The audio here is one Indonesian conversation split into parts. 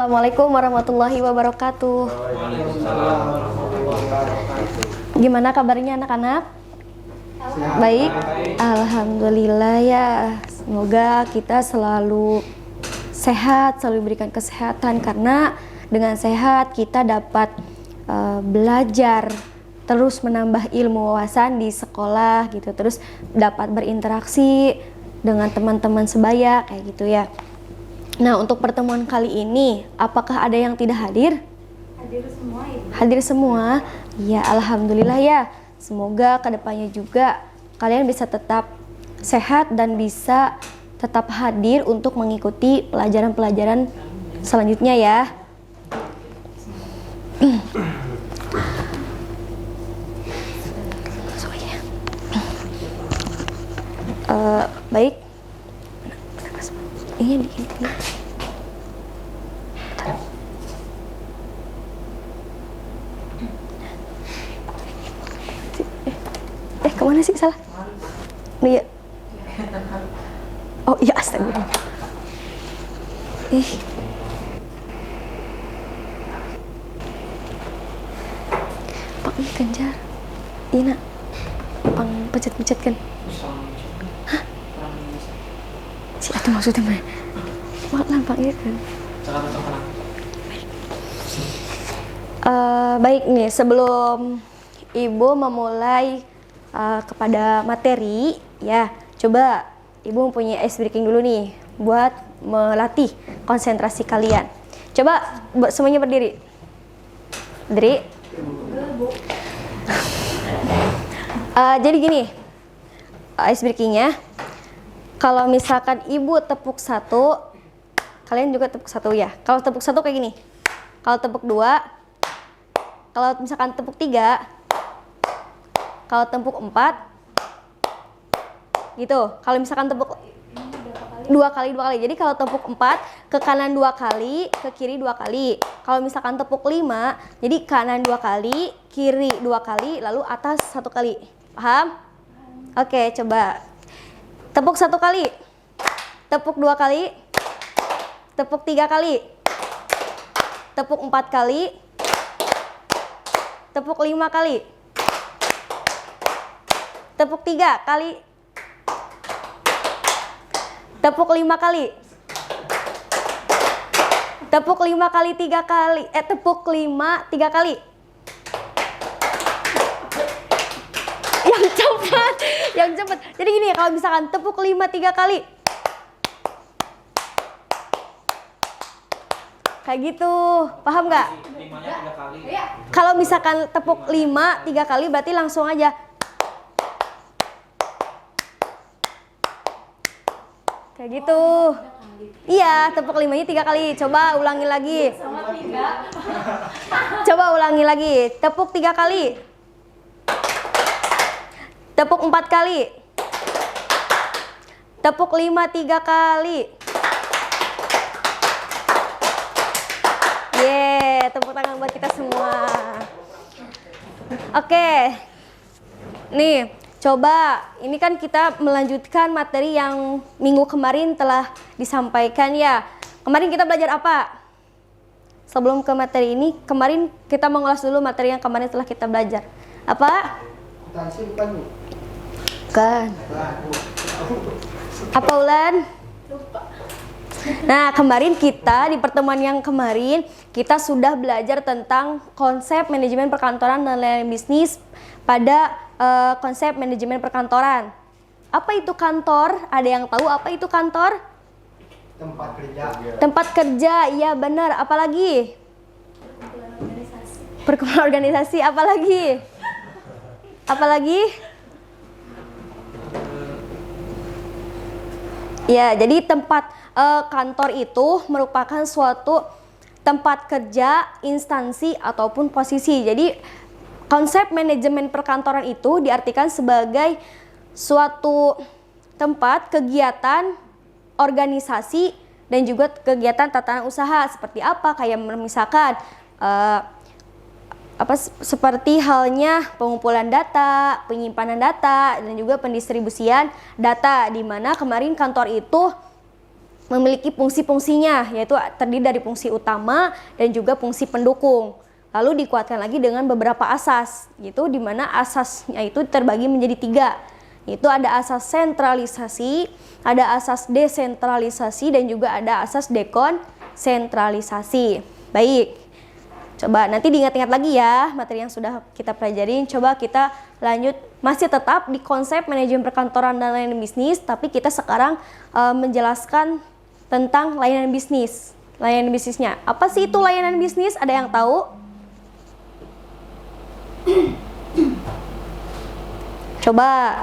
Assalamualaikum warahmatullahi wabarakatuh. Waalaikumsalam warahmatullahi wabarakatuh. Gimana kabarnya anak-anak? Baik? Alhamdulillah ya. Semoga kita selalu sehat, selalu diberikan kesehatan, karena dengan sehat kita dapat belajar, terus menambah ilmu wawasan di sekolah gitu, terus dapat berinteraksi dengan teman-teman sebaya kayak gitu ya. Nah, untuk pertemuan kali ini, apakah ada yang tidak hadir? Hadir semua, Ibu. Hadir semua? Ya, alhamdulillah ya. Semoga kedepannya juga kalian bisa tetap sehat dan bisa tetap hadir untuk mengikuti pelajaran-pelajaran selanjutnya ya. Baik. Ini. Kemana sih, salah? Nih ya. Oh iya, astaga. Pak ini kejar. Ina, pang pencet-pencet kan? Hah? Si itu maksudnya mah? Mak lampang ya kan? Baik nih, sebelum Ibu memulai kepada materi ya, coba Ibu mempunyai ice breaking dulu nih buat melatih konsentrasi kalian. Coba semuanya berdiri. Berdiri. Jadi gini, ice breakingnya, kalau misalkan Ibu tepuk satu, kalian juga tepuk satu ya. Kalau tepuk satu kayak gini. Kalau tepuk dua, kalau misalkan tepuk tiga, kalau tepuk empat, gitu. Kalau misalkan tepuk dua kali. Jadi kalau tepuk empat, ke kanan dua kali, ke kiri dua kali. Kalau misalkan tepuk lima, jadi kanan dua kali, kiri dua kali, lalu atas satu kali. Paham? Oke, coba. Tepuk satu kali, tepuk dua kali, tepuk tiga kali, tepuk empat kali, tepuk lima kali, tepuk tiga kali, tepuk lima kali, tepuk lima kali tiga kali, tepuk lima tiga kali. Yang cepat. Jadi gini, kalau misalkan tepuk lima tiga kali, kayak gitu, paham nggak? Kalau misalkan tepuk lima tiga kali, berarti langsung aja. Kayak gitu. Iya, tepuk limanya tiga kali. Coba ulangi lagi. Coba ulangi lagi. Tepuk tiga kali. Tepuk empat kali. Tepuk lima tiga kali. Yeay, tepuk tangan buat kita semua. Oke. Nih, coba, ini kan kita melanjutkan materi yang minggu kemarin telah disampaikan ya. Kemarin kita belajar apa? Sebelum ke materi ini, kemarin kita mengulas dulu materi yang kemarin telah kita belajar. Apa? Bukan. Apa, Ulan? Lupa. Nah, kemarin kita di pertemuan yang kemarin kita sudah belajar tentang konsep manajemen perkantoran dan layanan bisnis pada konsep manajemen perkantoran. Apa itu kantor? Ada yang tahu apa itu kantor? Tempat kerja. Tempat kerja, iya benar. Apalagi? Perkumpulan organisasi. Apalagi? Apalagi? Ya, jadi tempat kantor itu merupakan suatu tempat kerja, instansi, ataupun posisi. Jadi konsep manajemen perkantoran itu diartikan sebagai suatu tempat kegiatan, organisasi, dan juga kegiatan tatanan usaha. Seperti apa? Kayak misalkan seperti halnya pengumpulan data, penyimpanan data, dan juga pendistribusian data, di mana kemarin kantor itu memiliki fungsi-fungsinya, yaitu terdiri dari fungsi utama dan juga fungsi pendukung. Lalu dikuatkan lagi dengan beberapa asas, gitu, di mana asasnya itu terbagi menjadi 3. Itu ada asas sentralisasi, ada asas desentralisasi, dan juga ada asas dekonsentralisasi. Baik, coba nanti diingat-ingat lagi ya materi yang sudah kita pelajarin. Coba kita lanjut, masih tetap di konsep manajemen perkantoran dan layanan bisnis, tapi kita sekarang menjelaskan tentang layanan bisnis. Layanan bisnisnya, apa sih itu layanan bisnis? Ada yang tahu? Coba,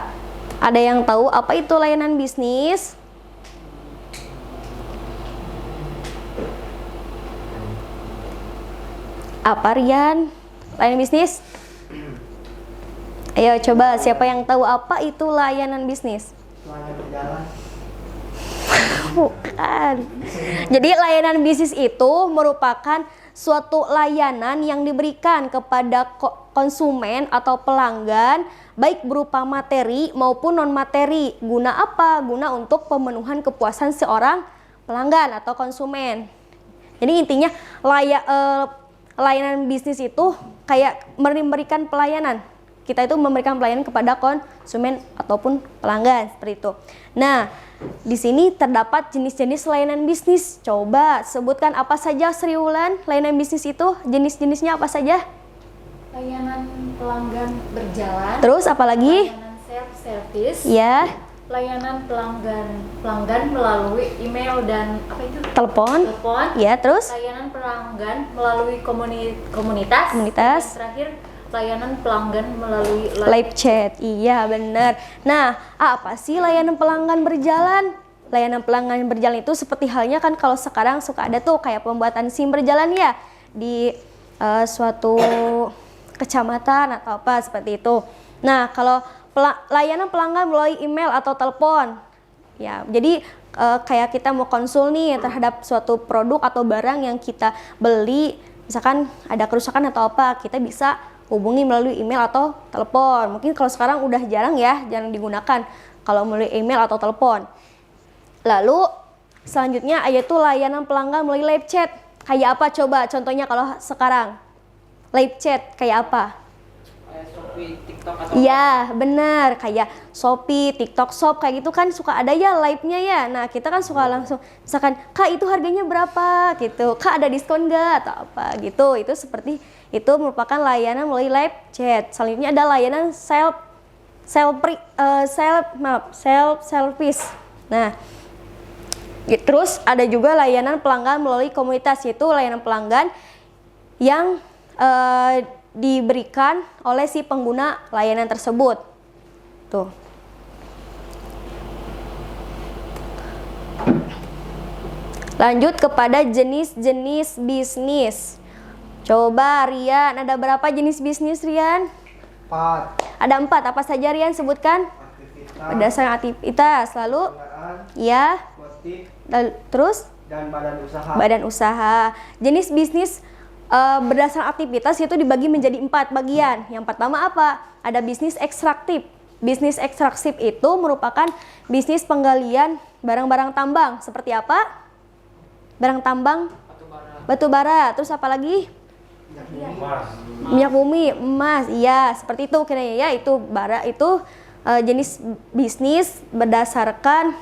ada yang tahu apa itu layanan bisnis? Apa, Rian? Layanan bisnis? Ayo coba, siapa yang tahu apa itu layanan bisnis? Semuanya berjalan. Bukan. Jadi layanan bisnis itu merupakan suatu layanan yang diberikan kepada konsumen atau pelanggan, baik berupa materi maupun non-materi. Guna apa? Guna untuk pemenuhan kepuasan seorang pelanggan atau konsumen. Jadi intinya layanan bisnis itu kayak memberikan pelayanan. Kita itu memberikan pelayanan kepada konsumen ataupun pelanggan, seperti itu. Nah, di sini terdapat jenis-jenis layanan bisnis. Coba sebutkan apa saja, Sri Wulan, layanan bisnis itu jenis-jenisnya apa saja? Layanan pelanggan berjalan. Terus apa lagi? Layanan self-service. Ya, Layanan pelanggan melalui email dan apa itu? telepon. Telepon. Ya, terus Layanan pelanggan melalui komunitas. Komunitas. Dan terakhir, layanan pelanggan melalui live chat. Iya, benar. Nah, apa sih layanan pelanggan berjalan? Layanan pelanggan berjalan itu seperti halnya kan kalau sekarang suka ada tuh kayak pembuatan SIM berjalan ya di suatu kecamatan atau apa seperti itu. Nah, kalau layanan pelanggan melalui email atau telepon, ya, jadi kayak kita mau konsul nih terhadap suatu produk atau barang yang kita beli, misalkan ada kerusakan atau apa, kita bisa hubungi melalui email atau telepon. Mungkin kalau sekarang udah jarang digunakan kalau melalui email atau telepon. Lalu selanjutnya yaitu layanan pelanggan melalui live chat. Kayak apa coba contohnya kalau sekarang? Live chat kayak apa? Kayak Shopee, TikTok atau Iya, benar. Kayak Shopee, TikTok Shop kayak gitu kan suka ada ya live-nya ya. Nah, kita kan suka langsung misalkan, "Kak, itu harganya berapa?" gitu. "Kak, ada diskon nggak?" atau apa gitu. Itu seperti itu merupakan layanan melalui live chat. Selanjutnya ada layanan self-service. Nah, terus ada juga layanan pelanggan melalui komunitas, yaitu layanan pelanggan yang diberikan oleh si pengguna layanan tersebut. Tuh. Lanjut kepada jenis-jenis bisnis. Coba Rian, ada berapa jenis bisnis Rian? 4. Ada 4. Apa saja Rian sebutkan? Aktivitas, Berdasarkan aktivitas. Lalu, penggunaan, ya. motif, Terus dan badan usaha. badan usaha. Jenis bisnis berdasarkan aktivitas itu dibagi menjadi 4 bagian. Yang pertama apa? Ada bisnis ekstraktif. Bisnis ekstraktif itu merupakan bisnis penggalian barang-barang tambang. Seperti apa? Barang tambang, batu bara. Terus apa lagi? Minyak bumi, emas. Iya, seperti itu kiranya ya. Itu bara, itu jenis bisnis berdasarkan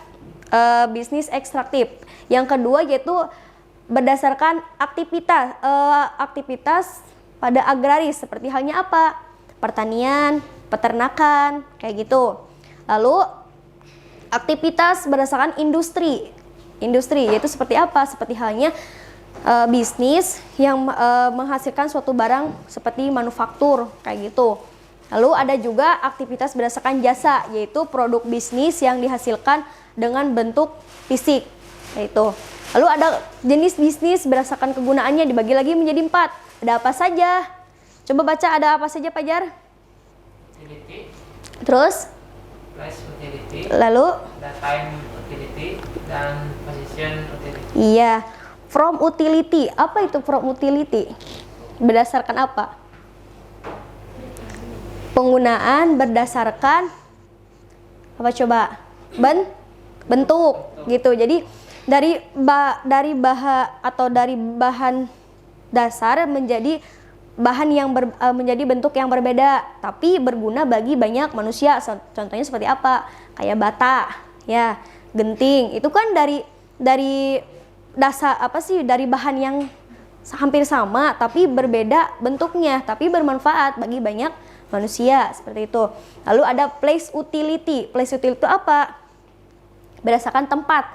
bisnis ekstraktif. Yang kedua yaitu berdasarkan aktivitas pada agraris, seperti halnya apa? Pertanian, peternakan, kayak gitu. Lalu aktivitas berdasarkan industri yaitu seperti apa? Seperti halnya bisnis yang menghasilkan suatu barang seperti manufaktur, kayak gitu. Lalu ada juga aktivitas berdasarkan jasa, yaitu produk bisnis yang dihasilkan dengan bentuk fisik, yaitu. Lalu ada jenis bisnis berdasarkan kegunaannya dibagi lagi menjadi 4. Ada apa saja? Coba baca, ada apa saja Fajar? utility, Terus? place utility, Lalu? dan time utility, dan position utility. Iya. From utility. Apa itu from utility? Berdasarkan apa? Penggunaan berdasarkan apa coba? Bentuk gitu. Jadi dari bahan dasar menjadi bahan yang menjadi bentuk yang berbeda tapi berguna bagi banyak manusia. Contohnya seperti apa? Kayak bata, ya, genting. Itu kan dari dasar dari bahan yang hampir sama tapi berbeda bentuknya tapi bermanfaat bagi banyak manusia, seperti itu. Lalu ada place utility. Place utility itu apa? Berdasarkan tempat.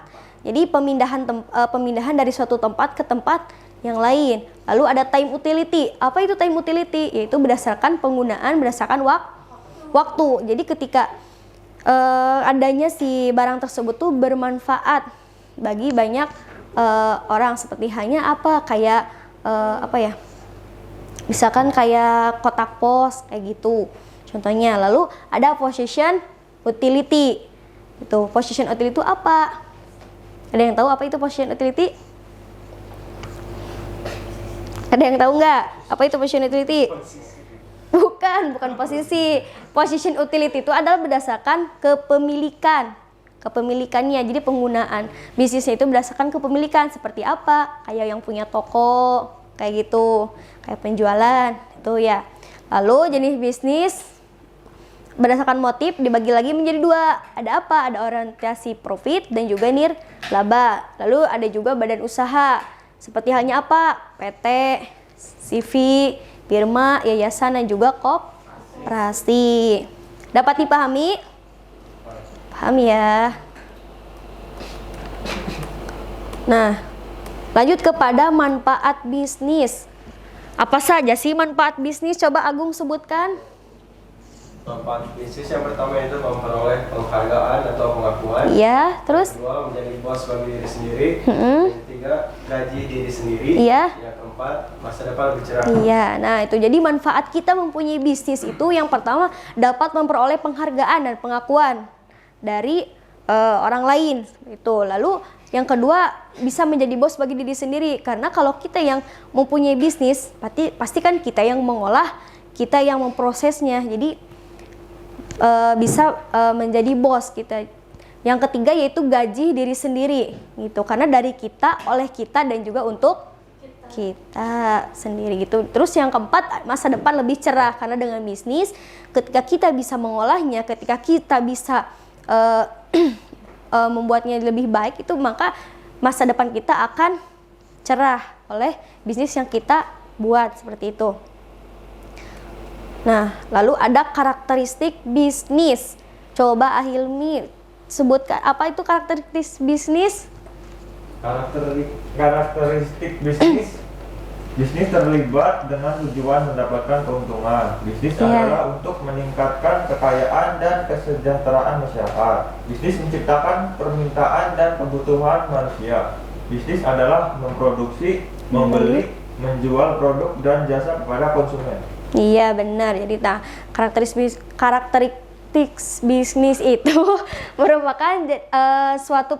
Jadi pemindahan dari suatu tempat ke tempat yang lain. Lalu ada time utility. Apa itu time utility? Yaitu berdasarkan penggunaan berdasarkan waktu. Jadi ketika adanya si barang tersebut tuh bermanfaat bagi banyak orang, seperti hanya kayak misalkan kayak kotak pos kayak gitu contohnya. Lalu ada possession utility. Itu possession utility itu apa? Ada yang tahu apa itu possession utility? Ada yang tahu nggak apa itu possession utility? Bukan posisi. Possession utility itu adalah berdasarkan kepemilikannya. Jadi penggunaan bisnisnya itu berdasarkan kepemilikan. Seperti apa? Kayak yang punya toko, kayak gitu, kayak penjualan itu ya. Lalu jenis bisnis berdasarkan motif dibagi lagi menjadi 2. Ada apa? Ada orientasi profit dan juga nirlaba. Lalu ada juga badan usaha. Seperti halnya apa? PT, CV, firma, yayasan, dan juga koperasi. Dapat dipahami? Paham ya? Nah, lanjut kepada manfaat bisnis. Apa saja sih manfaat bisnis? Coba Agung sebutkan. Manfaat bisnis yang pertama itu memperoleh penghargaan atau pengakuan. Iya, terus? Yang kedua, menjadi bos bagi diri sendiri. Yang ketiga, gaji diri sendiri. Iya. Yang keempat, masa depan lebih cerah. Iya, nah itu jadi manfaat kita mempunyai bisnis itu yang pertama dapat memperoleh penghargaan dan pengakuan dari orang lain. Itu. Lalu yang kedua bisa menjadi bos bagi diri sendiri, karena kalau kita yang mempunyai bisnis pasti kan kita yang mengolah, kita yang memprosesnya. Jadi bisa menjadi bos kita. Yang ketiga yaitu gaji diri sendiri gitu, karena dari kita, oleh kita, dan juga untuk kita sendiri gitu. Terus yang keempat, masa depan lebih cerah, karena dengan bisnis ketika kita bisa mengolahnya, ketika kita bisa membuatnya lebih baik, itu maka masa depan kita akan cerah oleh bisnis yang kita buat, seperti itu. Nah, lalu ada karakteristik bisnis. Coba Ahilmi sebutkan apa itu karakteristik bisnis? Karakteristik bisnis. Bisnis terlibat dengan tujuan mendapatkan keuntungan. Bisnis adalah untuk meningkatkan kekayaan dan kesejahteraan masyarakat. Bisnis menciptakan permintaan dan kebutuhan manusia. Bisnis adalah memproduksi, membeli, menjual produk dan jasa kepada konsumen. Iya, benar. Jadi karakteristik bisnis itu merupakan suatu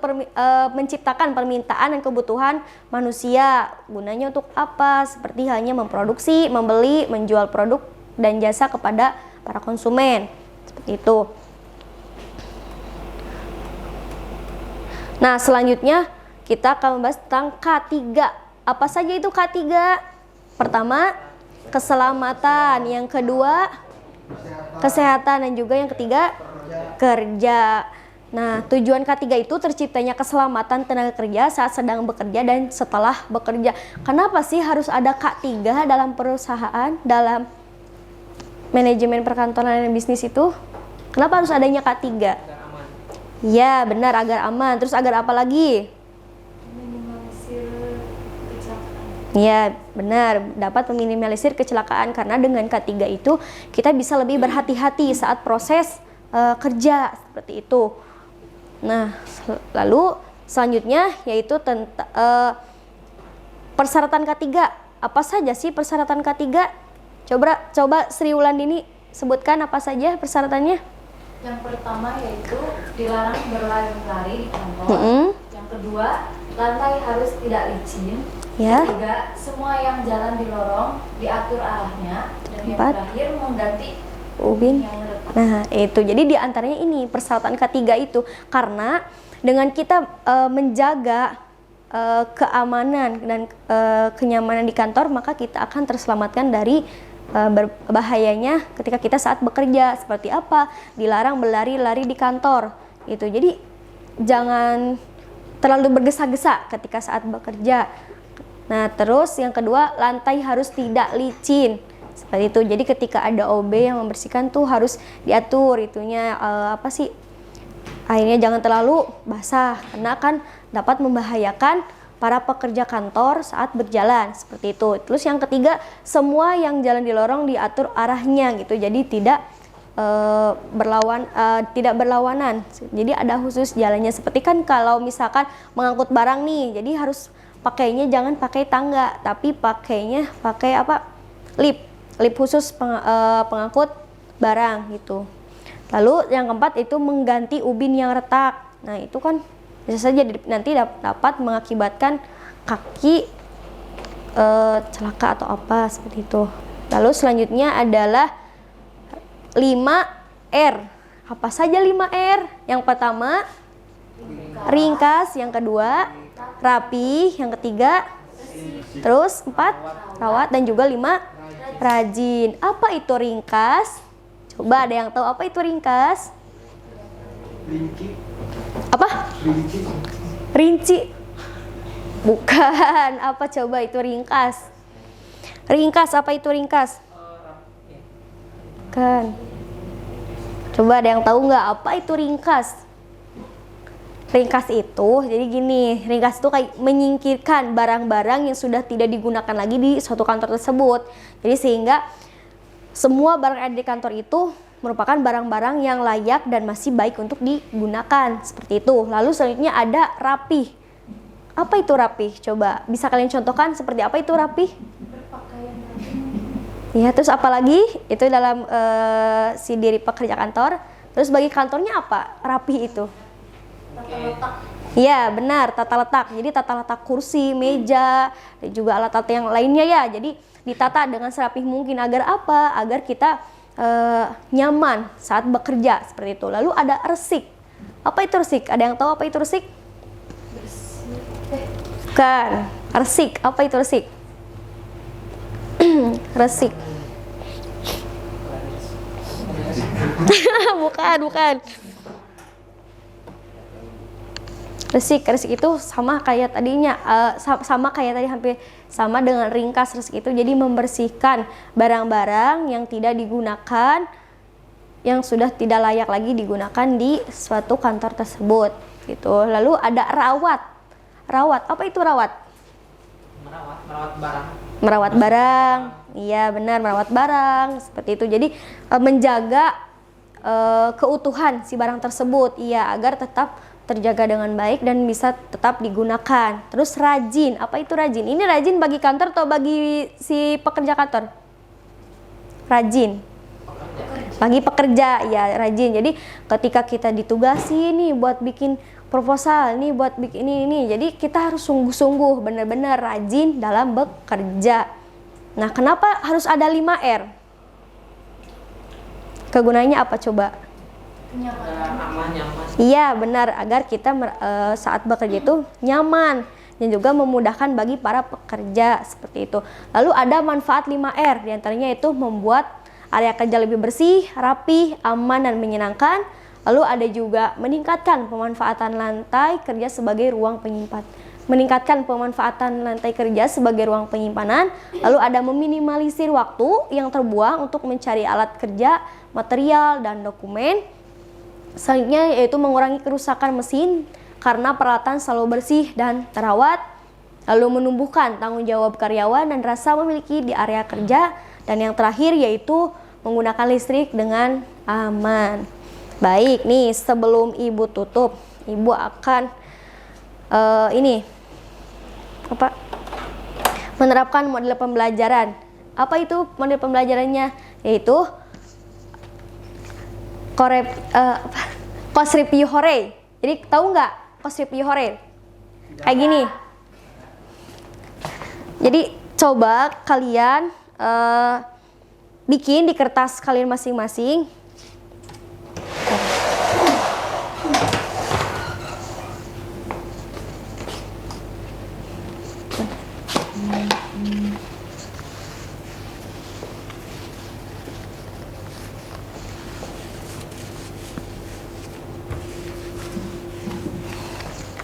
menciptakan permintaan dan kebutuhan manusia. Gunanya untuk apa? Seperti halnya memproduksi, membeli, menjual produk dan jasa kepada para konsumen. Seperti itu. Nah, selanjutnya kita akan membahas tentang K3. Apa saja itu K3? Pertama, keselamatan. Yang kedua, kesehatan. Dan juga yang ketiga, kerja. Nah, tujuan K3 itu terciptanya keselamatan tenaga kerja saat sedang bekerja dan setelah bekerja. Kenapa sih harus ada K3 dalam perusahaan, dalam manajemen perkantoran dan bisnis itu? Kenapa harus adanya K3? Agar aman. Ya, benar, agar aman. Terus agar apa lagi? Minimalisir kecelakaan. Ya, benar, dapat meminimalisir kecelakaan, karena dengan K3 itu kita bisa lebih berhati-hati saat proses kerja, seperti itu. Nah, lalu selanjutnya yaitu persyaratan K3. Apa saja sih persyaratan K3? Coba Sri Wulandini sebutkan apa saja persyaratannya. Yang pertama yaitu dilarang berlari-lari di kantor. Yang kedua, lantai harus tidak licin. Ya. Ketiga, semua yang jalan di lorong diatur arahnya. Dan yang Empat. terakhir, mengganti Ubin. yang retak. Nah, itu. Jadi di antaranya ini persyaratan K3 itu, karena dengan kita menjaga keamanan dan kenyamanan di kantor, maka kita akan terselamatkan dari bahayanya ketika kita saat bekerja. Seperti apa? Dilarang berlari-lari di kantor gitu. Jadi jangan terlalu bergesa-gesa ketika saat bekerja. Nah, terus yang kedua, lantai harus tidak licin. Seperti itu. Jadi ketika ada OB yang membersihkan tuh harus diatur itunya airnya jangan terlalu basah karena akan dapat membahayakan para pekerja kantor saat berjalan, seperti itu. Terus yang ketiga, semua yang jalan di lorong diatur arahnya gitu. Jadi tidak tidak berlawanan. Jadi ada khusus jalannya. Seperti kan kalau misalkan mengangkut barang nih, jadi harus pakainya jangan pakai tangga, tapi pakainya pakai lift khusus pengangkut barang gitu. Lalu yang keempat itu mengganti ubin yang retak. Nah itu kan bisa saja nanti dapat mengakibatkan kaki celaka atau apa seperti itu. Lalu selanjutnya adalah 5R. Apa saja 5R? Yang pertama ringkas, yang kedua rapi, yang ketiga terus 4 rawat, dan juga 5 rajin. Apa itu ringkas? Coba ada yang tahu apa itu ringkas? Rinci. Apa? Rinci. Rinci. Bukan. Apa coba itu ringkas? Ringkas, apa itu ringkas? Kan. Coba ada yang tahu nggak apa itu ringkas? Ringkas itu, jadi gini, ringkas itu kayak menyingkirkan barang-barang yang sudah tidak digunakan lagi di suatu kantor tersebut. Jadi sehingga semua barang yang ada di kantor itu merupakan barang-barang yang layak dan masih baik untuk digunakan, seperti itu. Lalu selanjutnya ada rapih. Apa itu rapih? Coba bisa kalian contohkan seperti apa itu rapih? Berpakaian Ya, terus apalagi itu dalam si diri pekerja kantor. Terus bagi kantornya apa? Rapih itu. tata letak. Iya, benar, tata letak. Jadi tata letak kursi, meja, dan juga alat-alat yang lainnya ya. Jadi ditata dengan serapih mungkin agar apa? Agar kita nyaman saat bekerja, seperti itu. Lalu ada resik. Apa itu resik? Ada yang tahu apa itu resik? Bukan. Resik. Apa itu resik? Resik. bukan. Resik itu sama kayak tadinya, sama kayak tadi, hampir sama dengan ringkas. Resik itu jadi membersihkan barang-barang yang tidak digunakan, yang sudah tidak layak lagi digunakan di suatu kantor tersebut gitu. Lalu ada rawat. Apa itu rawat? Merawat barang. Merawat barang. Iya, benar, merawat barang seperti itu. Jadi menjaga keutuhan si barang tersebut, iya, agar tetap terjaga dengan baik dan bisa tetap digunakan. Terus rajin. Apa itu rajin? Ini rajin bagi kantor atau bagi si pekerja kantor? Rajin. Bagi pekerja, ya, rajin. Jadi ketika kita ditugasi nih buat bikin proposal, nih buat bikin ini. Jadi kita harus sungguh-sungguh, benar-benar rajin dalam bekerja. Nah, kenapa harus ada 5R? Kegunaannya apa coba? Aman, nyaman. Iya, benar, agar kita saat bekerja itu nyaman dan juga memudahkan bagi para pekerja, seperti itu. Lalu ada manfaat 5R, diantaranya itu membuat area kerja lebih bersih, rapi, aman, dan menyenangkan. Lalu ada juga meningkatkan pemanfaatan lantai kerja sebagai ruang penyimpanan. Lalu ada meminimalisir waktu yang terbuang untuk mencari alat kerja, material, dan dokumen. Selanjutnya yaitu mengurangi kerusakan mesin karena peralatan selalu bersih dan terawat. Lalu menumbuhkan tanggung jawab karyawan dan rasa memiliki di area kerja. Dan yang terakhir yaitu menggunakan listrik dengan aman. Baik, nih sebelum Ibu tutup, Ibu akan menerapkan model pembelajaran. Apa itu model pembelajarannya? Yaitu Kosripyu Hore. Jadi tahu nggak Kosripyu Hore? Kayak gini. Jadi coba kalian bikin di kertas kalian masing-masing.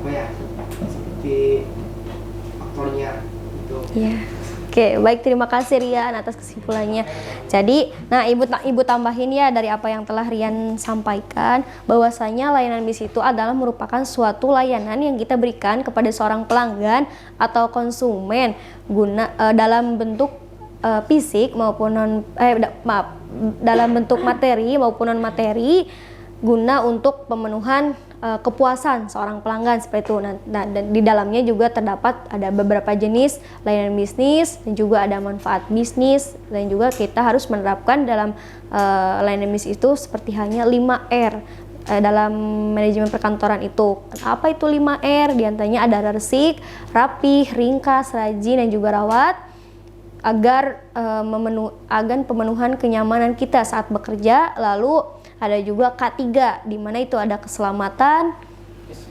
apa ya, seperti faktornya gitu. Iya. Oke, baik, terima kasih Rian atas kesimpulannya. Jadi, nah ibu tambahin ya dari apa yang telah Rian sampaikan, bahwasanya layanan bis itu adalah merupakan suatu layanan yang kita berikan kepada seorang pelanggan atau konsumen dalam bentuk fisik maupun dalam bentuk materi maupun non materi, guna untuk pemenuhan kepuasan seorang pelanggan seperti itu. Nah, dan di dalamnya juga terdapat ada beberapa jenis layanan bisnis dan juga ada manfaat bisnis, dan juga kita harus menerapkan dalam layanan bisnis itu seperti hanya 5R dalam manajemen perkantoran itu. Apa itu 5R? Di antaranya ada resik, rapih, ringkas, rajin, dan juga rawat, agar pemenuhan kenyamanan kita saat bekerja. Lalu ada juga K3, di mana itu ada keselamatan,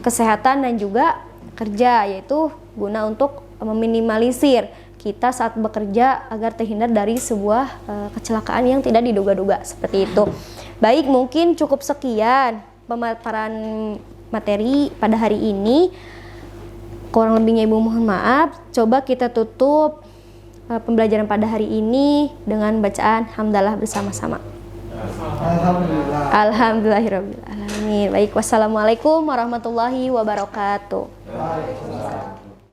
kesehatan, dan juga kerja, yaitu guna untuk meminimalisir kita saat bekerja agar terhindar dari sebuah kecelakaan yang tidak diduga-duga, seperti itu. Baik, mungkin cukup sekian pemaparan materi pada hari ini. Kurang lebihnya Ibu mohon maaf. Coba kita tutup pembelajaran pada hari ini dengan bacaan hamdalah bersama-sama. Alhamdulillah. Alhamdulillahirabbil alamin. Baik, wassalamualaikum warahmatullahi wabarakatuh. Waalaikumsalam.